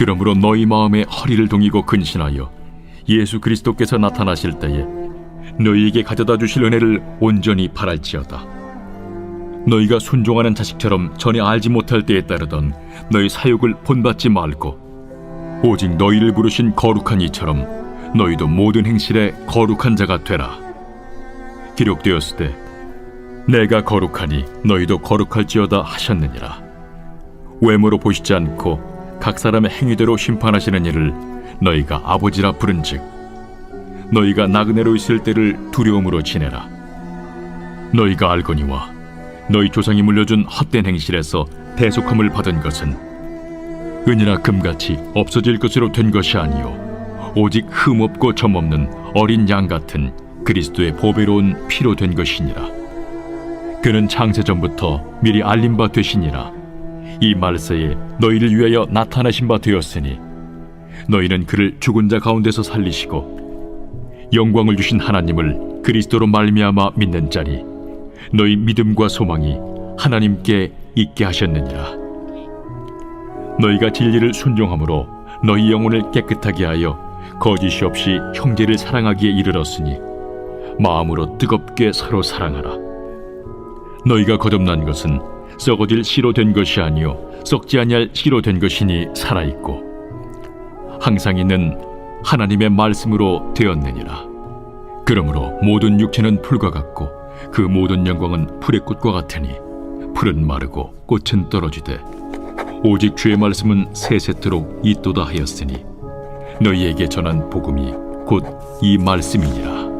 그러므로 너희 마음에 허리를 동이고 근신하여 예수 그리스도께서 나타나실 때에 너희에게 가져다 주실 은혜를 온전히 바랄지어다. 너희가 순종하는 자식처럼 전에 알지 못할 때에 따르던 너희 사욕을 본받지 말고 오직 너희를 부르신 거룩한 이처럼 너희도 모든 행실에 거룩한 자가 되라. 기록되었으되 내가 거룩하니 너희도 거룩할지어다 하셨느니라. 외모로 보시지 않고 각 사람의 행위대로 심판하시는 이를 너희가 아버지라 부른즉 너희가 나그네로 있을 때를 두려움으로 지내라. 너희가 알거니와 너희 조상이 물려준 헛된 행실에서 대속함을 받은 것은 은이나 금같이 없어질 것으로 된 것이 아니요 오직 흠없고 점없는 어린 양 같은 그리스도의 보배로운 피로 된 것이니라. 그는 창세전부터 미리 알린 바 되시니라. 이 말세에 너희를 위하여 나타나신 바 되었으니 너희는 그를 죽은 자 가운데서 살리시고 영광을 주신 하나님을 그리스도로 말미암아 믿는 자니 너희 믿음과 소망이 하나님께 있게 하셨느니라. 너희가 진리를 순종함으로 너희 영혼을 깨끗하게 하여 거짓이 없이 형제를 사랑하기에 이르렀으니 마음으로 뜨겁게 서로 사랑하라. 너희가 거듭난 것은 썩어질 씨로 된 것이 아니요 썩지 아니할 씨로 된 것이니 살아있고 항상 있는 하나님의 말씀으로 되었느니라. 그러므로 모든 육체는 풀과 같고 그 모든 영광은 풀의 꽃과 같으니 풀은 마르고 꽃은 떨어지되 오직 주의 말씀은 세세토록 있도다 하였으니 너희에게 전한 복음이 곧 이 말씀이니라.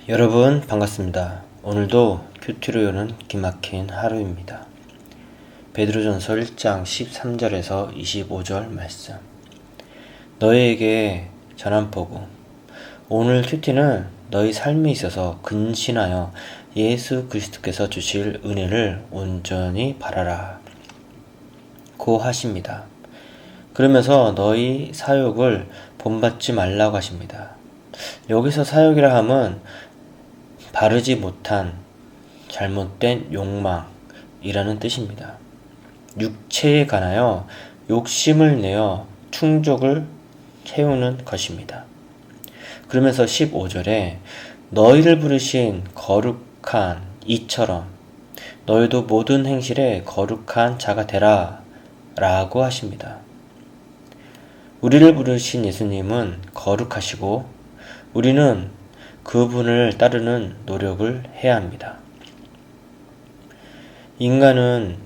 여러분 반갑습니다. 오늘도 큐티로 여는 기막힌 하루입니다. 베드로전서 1장 13절에서 25절 말씀. 너희에게 전한 복음. 오늘 큐티는 너희 삶에 있어서 근신하여 예수 그리스도께서 주실 은혜를 온전히 바라라 고 하십니다. 그러면서 너희 사욕을 본받지 말라고 하십니다. 여기서 사욕이라 함은 바르지 못한 잘못된 욕망이라는 뜻입니다. 육체에 관하여 욕심을 내어 충족을 채우는 것입니다. 그러면서 15절에 너희를 부르신 거룩한 이처럼 너희도 모든 행실에 거룩한 자가 되라 라고 하십니다. 우리를 부르신 예수님은 거룩하시고 우리는 그분을 따르는 노력을 해야 합니다. 인간은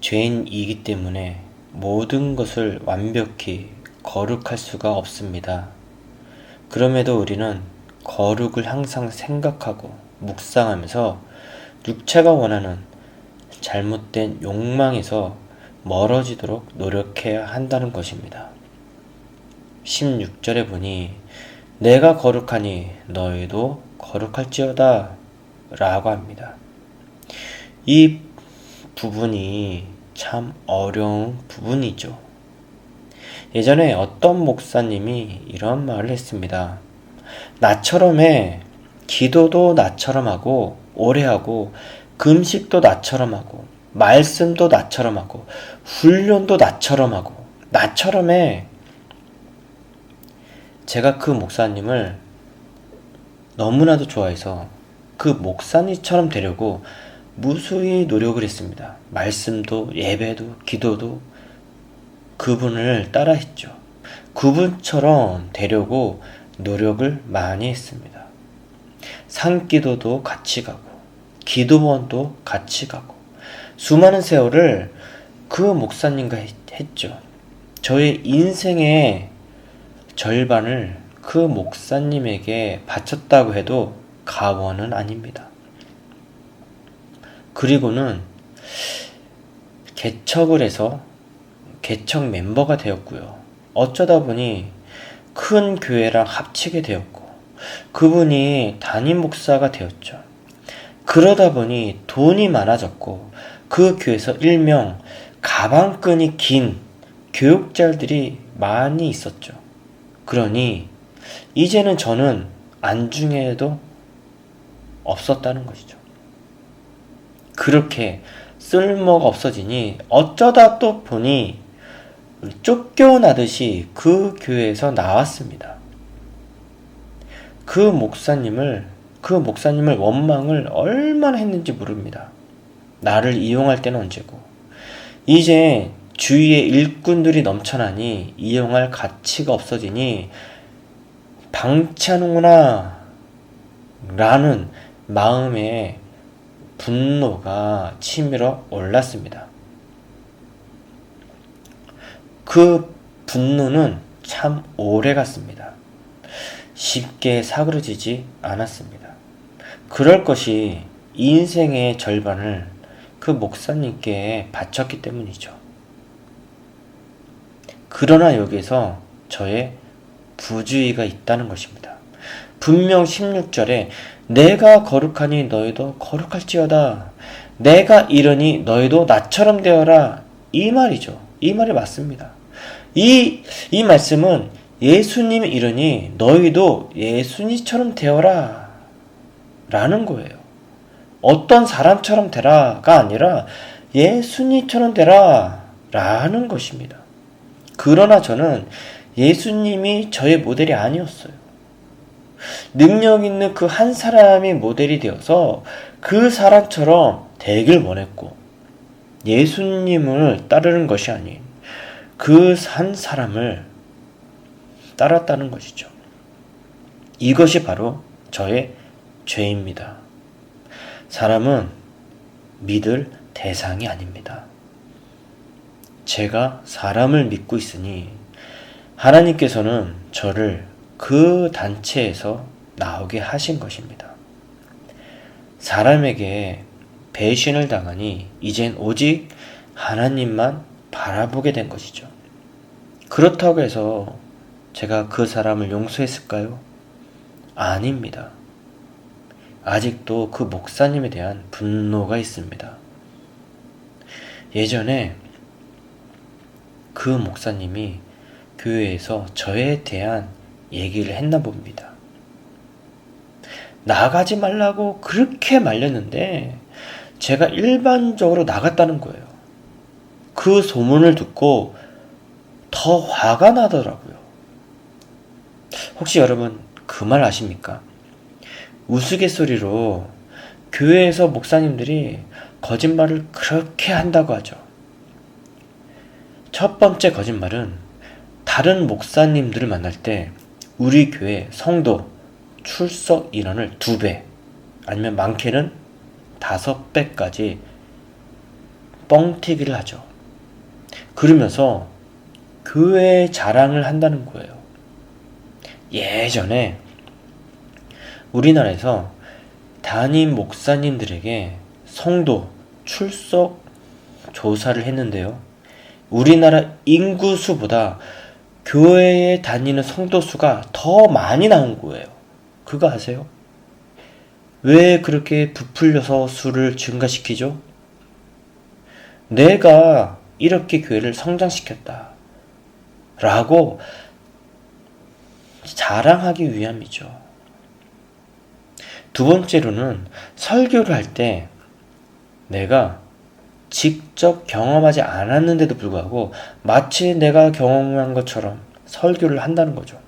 죄인이기 때문에 모든 것을 완벽히 거룩할 수가 없습니다. 그럼에도 우리는 거룩을 항상 생각하고 묵상하면서 육체가 원하는 잘못된 욕망에서 멀어지도록 노력해야 한다는 것입니다. 16절에 보니 내가 거룩하니 너희도 거룩할지어다 라고 합니다. 이 부분이 참 어려운 부분이죠. 예전에 어떤 목사님이 이런 말을 했습니다. 나처럼 해. 기도도 나처럼 하고 오래 하고 금식도 나처럼 하고 말씀도 나처럼 하고 훈련도 나처럼 하고 나처럼 해. 제가 그 목사님을 너무나도 좋아해서 그 목사님처럼 되려고 무수히 노력을 했습니다. 말씀도 예배도 기도도 그분을 따라 했죠. 그분처럼 되려고 노력을 많이 했습니다. 산기도도 같이 가고 기도원도 같이 가고 수많은 세월을 그 목사님과 했죠. 저의 인생의 절반을 그 목사님에게 바쳤다고 해도 과언은 아닙니다. 그리고는 개척을 해서 개척 멤버가 되었고요. 어쩌다 보니 큰 교회랑 합치게 되었고 그분이 담임 목사가 되었죠. 그러다 보니 돈이 많아졌고 그 교회에서 일명 가방끈이 긴 교육자들이 많이 있었죠. 그러니 이제는 저는 안중에도 없었다는 것이죠. 그렇게 쓸모가 없어지니 어쩌다 또 보니 쫓겨나듯이 그 교회에서 나왔습니다. 그 목사님을 원망을 얼마나 했는지 모릅니다. 나를 이용할 때는 언제고, 이제 주위에 일꾼들이 넘쳐나니 이용할 가치가 없어지니 방치하는구나 라는 마음에 분노가 치밀어 올랐습니다. 그 분노는 참 오래 갔습니다. 쉽게 사그러지지 않았습니다. 그럴 것이 인생의 절반을 그 목사님께 바쳤기 때문이죠. 그러나 여기서 저의 부주의가 있다는 것입니다. 분명 16절에 내가 거룩하니 너희도 거룩할지어다. 내가 이러니 너희도 나처럼 되어라. 이 말이죠. 이 말이 맞습니다. 이 말씀은 예수님이 이러니 너희도 예수님처럼 되어라 라는 거예요. 어떤 사람처럼 되라가 아니라 예수님처럼 되라 라는 것입니다. 그러나 저는 예수님이 저의 모델이 아니었어요. 능력 있는 그 한 사람이 모델이 되어서 그 사람처럼 되길 원했고, 예수님을 따르는 것이 아닌 그 한 사람을 따랐다는 것이죠. 이것이 바로 저의 죄입니다. 사람은 믿을 대상이 아닙니다. 제가 사람을 믿고 있으니 하나님께서는 저를 그 단체에서 나오게 하신 것입니다. 사람에게 배신을 당하니 이젠 오직 하나님만 바라보게 된 것이죠. 그렇다고 해서 제가 그 사람을 용서했을까요? 아닙니다. 아직도 그 목사님에 대한 분노가 있습니다. 예전에 그 목사님이 교회에서 저에 대한 얘기를 했나 봅니다. 나가지 말라고 그렇게 말렸는데 제가 일반적으로 나갔다는 거예요. 그 소문을 듣고 더 화가 나더라고요. 혹시 여러분 그 말 아십니까? 우스갯소리로 교회에서 목사님들이 거짓말을 그렇게 한다고 하죠. 첫 번째 거짓말은 다른 목사님들을 만날 때 우리 교회 성도 출석 인원을 2배 아니면 많게는 5배까지 뻥튀기를 하죠. 그러면서 교회 자랑을 한다는 거예요. 예전에 우리나라에서 담임 목사님들에게 성도 출석 조사를 했는데요. 우리나라 인구수보다 교회에 다니는 성도 수가 더 많이 나온 거예요. 그거 아세요? 왜 그렇게 부풀려서 수를 증가시키죠? 내가 이렇게 교회를 성장시켰다 라고 자랑하기 위함이죠. 두 번째로는 설교를 할 때 내가 직접 경험하지 않았는데도 불구하고 마치 내가 경험한 것처럼 설교를 한다는 거죠.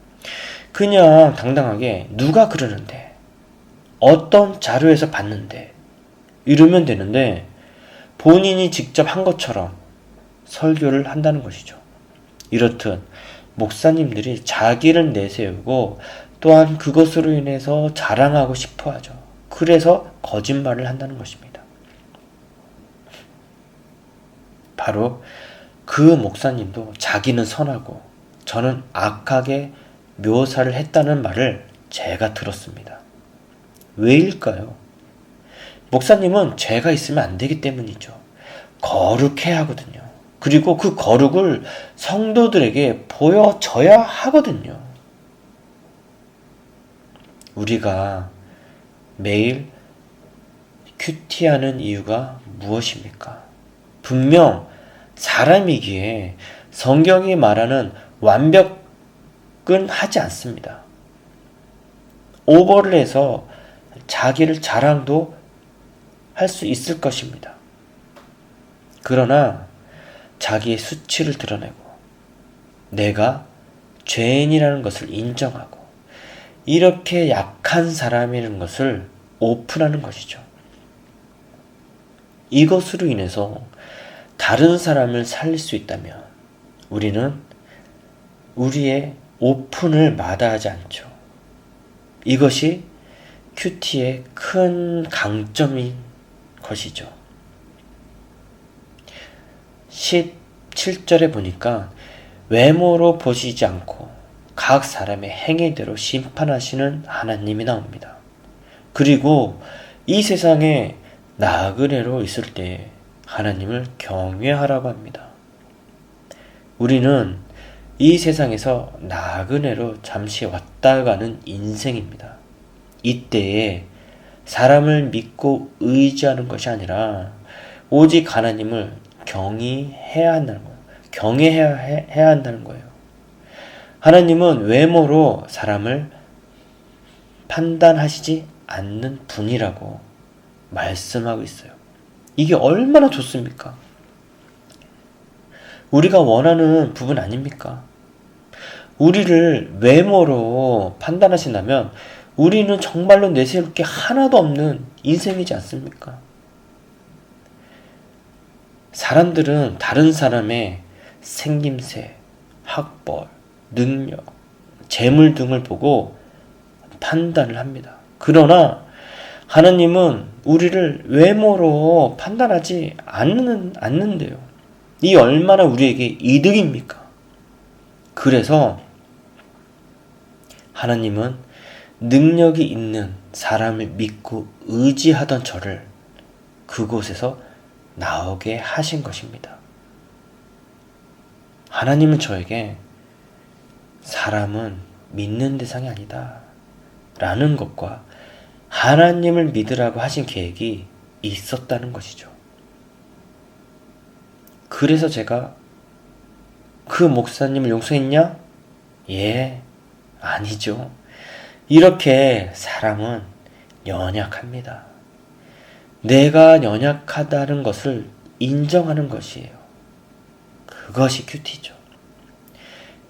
그냥 당당하게 누가 그러는데, 어떤 자료에서 봤는데 이러면 되는데 본인이 직접 한 것처럼 설교를 한다는 것이죠. 이렇듯 목사님들이 자기를 내세우고 또한 그것으로 인해서 자랑하고 싶어 하죠. 그래서 거짓말을 한다는 것입니다. 바로 그 목사님도 자기는 선하고 저는 악하게 묘사를 했다는 말을 제가 들었습니다. 왜일까요? 목사님은 죄가 있으면 안 되기 때문이죠. 거룩해야 하거든요. 그리고 그 거룩을 성도들에게 보여줘야 하거든요. 우리가 매일 큐티하는 이유가 무엇입니까? 분명 사람이기에 성경이 말하는 완벽은 하지 않습니다. 오버를 해서 자기를 자랑도 할 수 있을 것입니다. 그러나 자기의 수치를 드러내고 내가 죄인이라는 것을 인정하고 이렇게 약한 사람이라는 것을 오픈하는 것이죠. 이것으로 인해서 다른 사람을 살릴 수 있다면 우리는 우리의 오픈을 마다하지 않죠. 이것이 큐티의 큰 강점인 것이죠. 17절에 보니까 외모로 보시지 않고 각 사람의 행위대로 심판하시는 하나님이 나옵니다. 그리고 이 세상에 나그네로 있을 때 하나님을 경외하라고 합니다. 우리는 이 세상에서 나그네로 잠시 왔다 가는 인생입니다. 이때에 사람을 믿고 의지하는 것이 아니라 오직 하나님을 경외해야 한다는 거예요. 하나님은 외모로 사람을 판단하시지 않는 분이라고 말씀하고 있어요. 이게 얼마나 좋습니까? 우리가 원하는 부분 아닙니까? 우리를 외모로 판단하신다면 우리는 정말로 내세울 게 하나도 없는 인생이지 않습니까? 사람들은 다른 사람의 생김새, 학벌, 능력, 재물 등을 보고 판단을 합니다. 그러나 하나님은 우리를 외모로 판단하지 않는데요. 이 얼마나 우리에게 이득입니까? 그래서 하나님은 능력이 있는 사람을 믿고 의지하던 저를 그곳에서 나오게 하신 것입니다. 하나님은 저에게 사람은 믿는 대상이 아니다 라는 것과 하나님을 믿으라고 하신 계획이 있었다는 것이죠. 그래서 제가 그 목사님을 용서했냐? 예, 아니죠. 이렇게 사람은 연약합니다. 내가 연약하다는 것을 인정하는 것이에요. 그것이 큐티죠.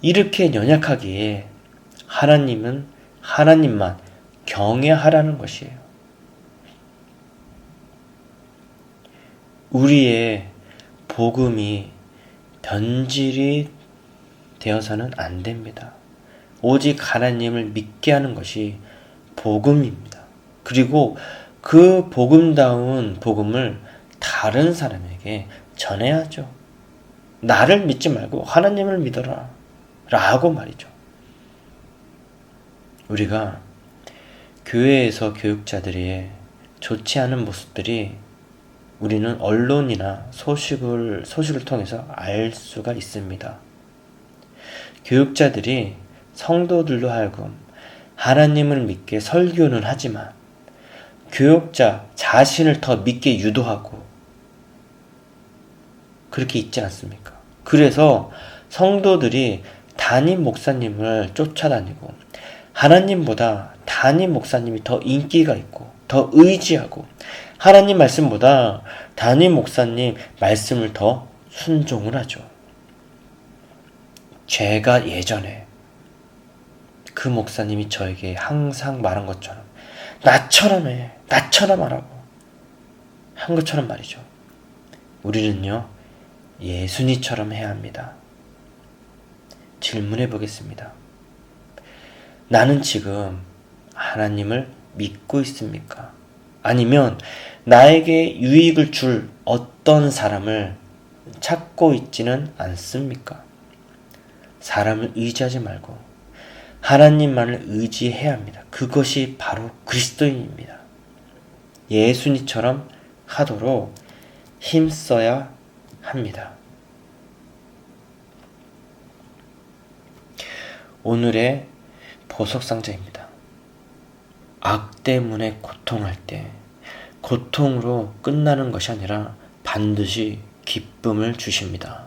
이렇게 연약하기에 하나님은 하나님만 경외하라는 것이에요. 우리의 복음이 변질이 되어서는 안 됩니다. 오직 하나님을 믿게 하는 것이 복음입니다. 그리고 그 복음다운 복음을 다른 사람에게 전해야죠. 나를 믿지 말고 하나님을 믿어라 라고 말이죠. 우리가 교회에서 교육자들의 좋지 않은 모습들이 우리는 언론이나 소식을 통해서 알 수가 있습니다. 교육자들이 성도들로 하여금 하나님을 믿게 설교는 하지만 교육자 자신을 더 믿게 유도하고 그렇게 있지 않습니까? 그래서 성도들이 담임 목사님을 쫓아다니고 하나님보다 담임 목사님이 더 인기가 있고 더 의지하고 하나님 말씀보다 담임 목사님 말씀을 더 순종을 하죠. 제가 예전에 그 목사님이 저에게 항상 말한 것처럼 나처럼 해, 나처럼 하라고 한 것처럼 말이죠. 우리는요, 예수님처럼 해야 합니다. 질문해 보겠습니다. 나는 지금 하나님을 믿고 있습니까? 아니면 나에게 유익을 줄 어떤 사람을 찾고 있지는 않습니까? 사람을 의지하지 말고 하나님만을 의지해야 합니다. 그것이 바로 그리스도인입니다. 예수님처럼 하도록 힘써야 합니다. 오늘의 보석상자입니다. 악 때문에 고통할 때 고통으로 끝나는 것이 아니라 반드시 기쁨을 주십니다.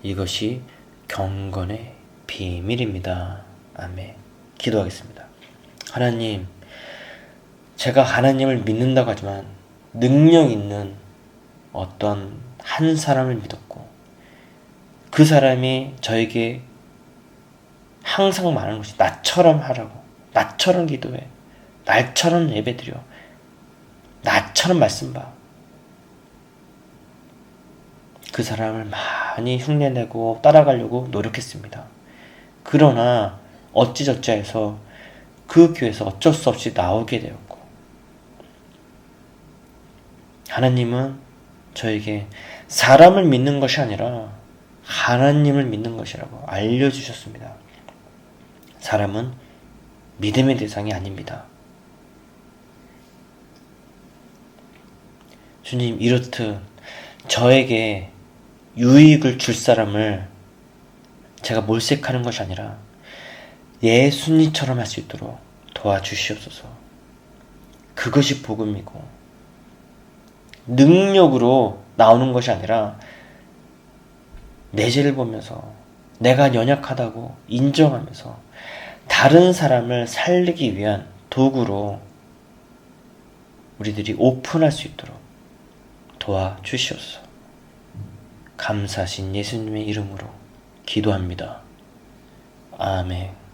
이것이 경건의 비밀입니다. 아멘. 기도하겠습니다. 하나님, 제가 하나님을 믿는다고 하지만 능력 있는 어떤 한 사람을 믿었고 그 사람이 저에게 항상 말하는 것이 나처럼 하라고. 나처럼 기도해. 나처럼 예배드려. 나처럼 말씀 봐. 그 사람을 많이 흉내내고 따라가려고 노력했습니다. 그러나 어찌저찌 해서 그 교회에서 어쩔 수 없이 나오게 되었고, 하나님은 저에게 사람을 믿는 것이 아니라 하나님을 믿는 것이라고 알려주셨습니다. 사람은 믿음의 대상이 아닙니다. 주님, 이렇듯 저에게 유익을 줄 사람을 제가 몰색하는 것이 아니라 예수님처럼 할 수 있도록 도와주시옵소서. 그것이 복음이고, 능력으로 나오는 것이 아니라 내 죄를 보면서 내가 연약하다고 인정하면서 다른 사람을 살리기 위한 도구로 우리들이 오픈할 수 있도록 도와주시옵소서. 감사하신 예수님의 이름으로 기도합니다. 아멘.